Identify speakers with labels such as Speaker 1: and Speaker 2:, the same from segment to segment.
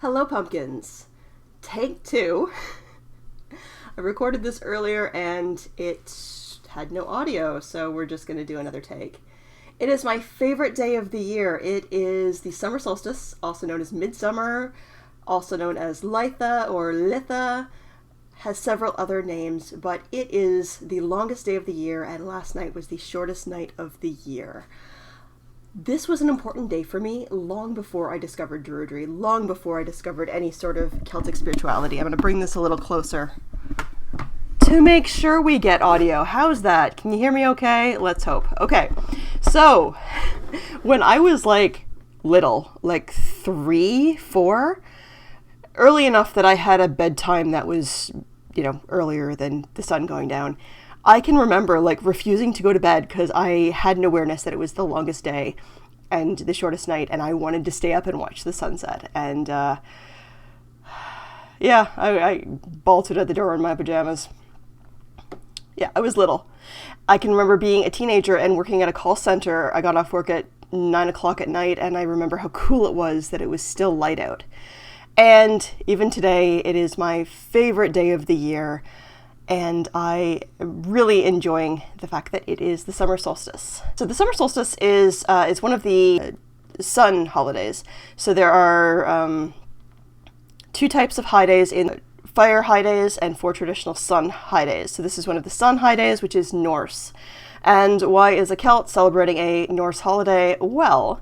Speaker 1: Hello, pumpkins. Take two. I recorded this earlier and it had no audio, so we're just going to do another take. It is my favorite day of the year. It is the summer solstice, also known as Midsummer, also known as Litha or Litha, has several other names, but it is the longest day of the year, and last night was the shortest night of the year. This was an important day for me long before I discovered Druidry, long before I discovered any sort of Celtic spirituality. I'm going to bring this a little closer to make sure we get audio. How's that? Can you hear me okay? Let's hope. Okay, so when I was little, 3, 4, early enough that I had a bedtime that was, earlier than the sun going down, I can remember refusing to go to bed because I had an awareness that it was the longest day and the shortest night, and I wanted to stay up and watch the sunset. And I bolted at the door in my pajamas. Yeah, I was little. I can remember being a teenager and working at a call center. I got off work at 9 o'clock at night, and I remember how cool it was that it was still light out. And even today, it is my favorite day of the year. And I am really enjoying the fact that it is the summer solstice. So the summer solstice is one of the sun holidays. So there are 2 types of high days: in fire high days and 4 traditional sun high days. So this is one of the sun high days, which is Norse. And why is a Celt celebrating a Norse holiday? Well,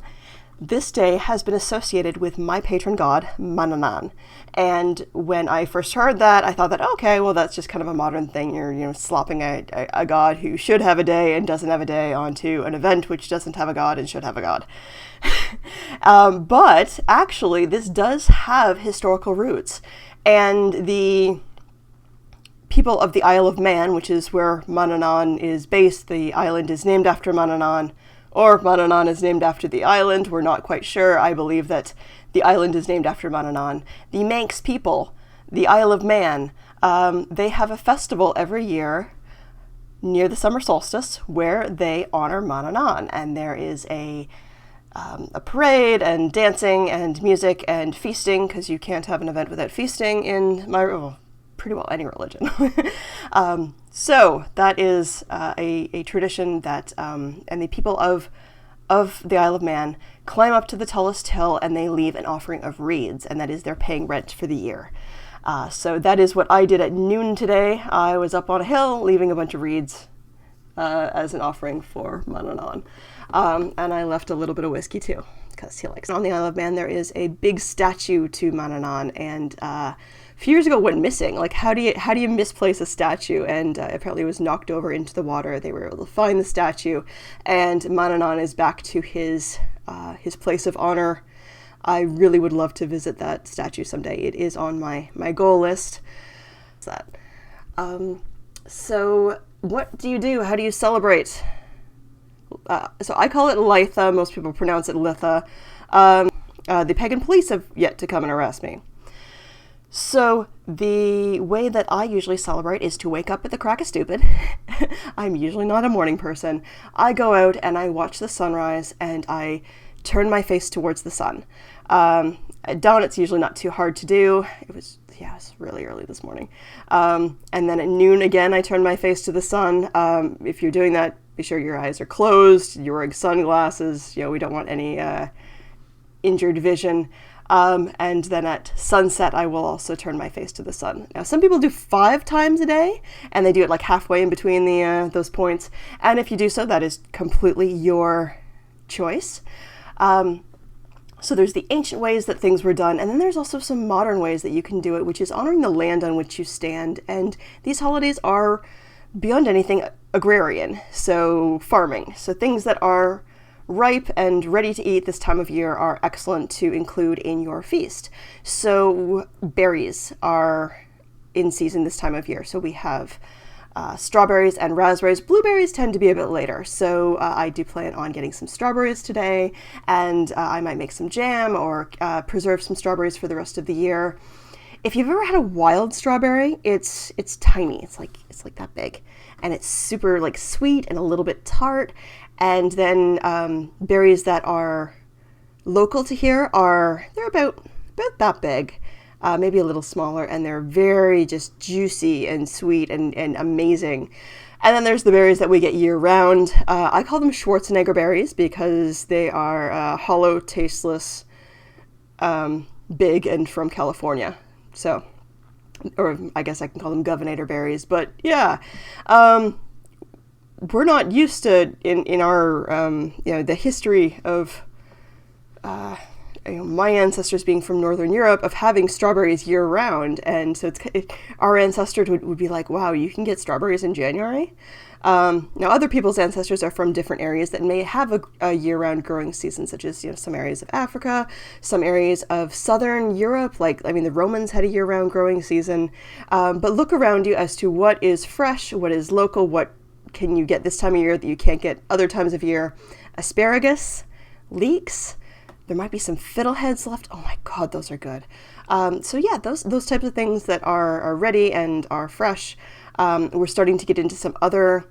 Speaker 1: this day has been associated with my patron god, Manon. And when I first heard that, I thought that, okay, well, that's just kind of a modern thing. You're slopping a god who should have a day and doesn't have a day onto an event which doesn't have a god and should have a god. But actually, this does have historical roots. And the people of the Isle of Man, which is where Manon is based, the island is named after Manon, or Manon is named after the island. We're not quite sure. I believe that the island is named after Manon. The Manx people, the Isle of Man, they have a festival every year near the summer solstice where they honor Manon. And there is a parade and dancing and music and feasting, because you can't have an event without feasting in pretty well any religion. So that is a tradition that, and the people of the Isle of Man climb up to the tallest hill and they leave an offering of reeds, and that is their paying rent for the year. So that is what I did at noon today. I was up on a hill leaving a bunch of reeds as an offering for Manon. And I left a little bit of whiskey too, because he likes it. On the Isle of Man, there is a big statue to Manon, and a few years ago it went missing. How do you misplace a statue? And apparently it was knocked over into the water. They were able to find the statue, and Manon is back to his place of honor. I really would love to visit that statue someday. It is on my goal list. So what do you do? How do you celebrate? So I call it Litha. Most people pronounce it Litha. The pagan police have yet to come and arrest me. So the way that I usually celebrate is to wake up at the crack of stupid. I'm usually not a morning person. I go out and I watch the sunrise and I turn my face towards the sun. At dawn, it's usually not too hard to do. It was really early this morning. And then at noon again, I turn my face to the sun. If you're doing that, be sure your eyes are closed. You're wearing sunglasses. We don't want any injured vision. And then at sunset, I will also turn my face to the sun. Now, some people do 5 times a day, and they do it halfway in between those points. And if you do so, that is completely your choice. So there's the ancient ways that things were done, and then there's also some modern ways that you can do it, which is honoring the land on which you stand. And these holidays are, beyond anything, agrarian, so farming. So things that are ripe and ready to eat this time of year are excellent to include in your feast. So berries are in season this time of year. So we have strawberries and raspberries. Blueberries tend to be a bit later. So I do plan on getting some strawberries today, and I might make some jam or preserve some strawberries for the rest of the year. If you've ever had a wild strawberry, it's tiny. It's like that big, and it's super sweet and a little bit tart. And then berries that are local to here they're about about that big, maybe a little smaller, and they're very just juicy and sweet and amazing. And then there's the berries that we get year round. I call them Schwarzenegger berries because they are hollow, tasteless, big, and from California. So, or I guess I can call them governor berries. But yeah, we're not used to in our the history of my ancestors being from Northern Europe, of having strawberries year round. And so our ancestors would be like, wow, you can get strawberries in January. Now other people's ancestors are from different areas that may have a year-round growing season, such as some areas of Africa, some areas of Southern Europe. The Romans had a year-round growing season. But look around you as to what is fresh, what is local, what can you get this time of year that you can't get other times of year. Asparagus, leeks. There might be some fiddleheads left. Oh my God, those are good. So yeah, those types of things that are ready and are fresh. We're starting to get into some other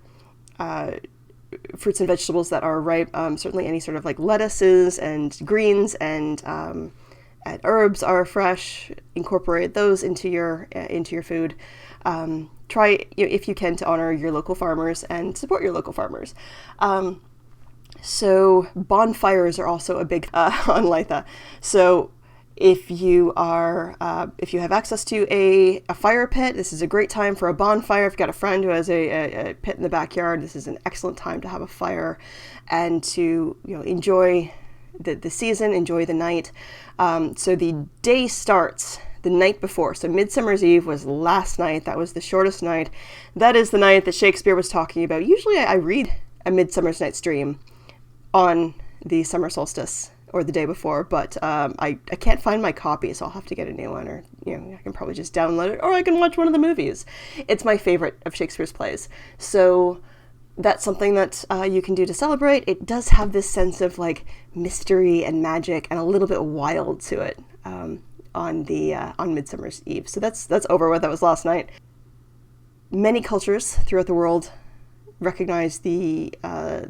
Speaker 1: fruits and vegetables that are ripe. Certainly any sort of like lettuces and greens and herbs are fresh. Incorporate those into your food. Try, if you can, to honor your local farmers and support your local farmers. So bonfires are also a big on Litha. So if you have access to a fire pit, this is a great time for a bonfire. If you've got a friend who has a pit in the backyard, this is an excellent time to have a fire and to enjoy the season, enjoy the night. So the day starts the night before. So Midsummer's Eve was last night. That was the shortest night. That is the night that Shakespeare was talking about. Usually I read A Midsummer's Night's Dream on the summer solstice or the day before, but I can't find my copy, so I'll have to get a new one, or I can probably just download it, or I can watch one of the movies. It's my favorite of Shakespeare's plays. So that's something that you can do to celebrate. It does have this sense of like mystery and magic and a little bit wild to it on Midsummer's Eve. So that's over with. That was last night. Many cultures throughout the world recognize the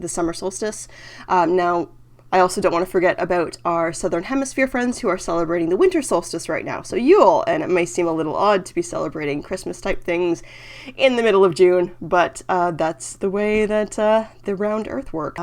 Speaker 1: summer solstice. Now, I also don't want to forget about our Southern Hemisphere friends who are celebrating the winter solstice right now. So Yule, and it may seem a little odd to be celebrating Christmas type things in the middle of June, but that's the way that the round earth works.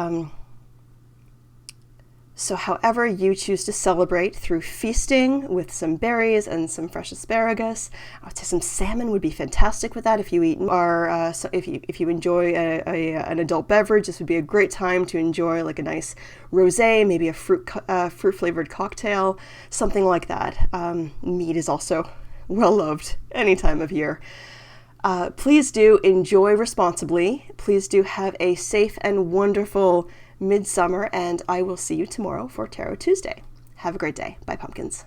Speaker 1: So however you choose to celebrate, through feasting with some berries and some fresh asparagus, I would say some salmon would be fantastic with that if you eat. Or so if you enjoy an adult beverage, this would be a great time to enjoy like a nice rosé, maybe a fruit flavored cocktail, something like that. Meat is also well loved any time of year. Please do enjoy responsibly. Please do have a safe and wonderful Midsummer, and I will see you tomorrow for Tarot Tuesday. Have a great day. Bye, pumpkins.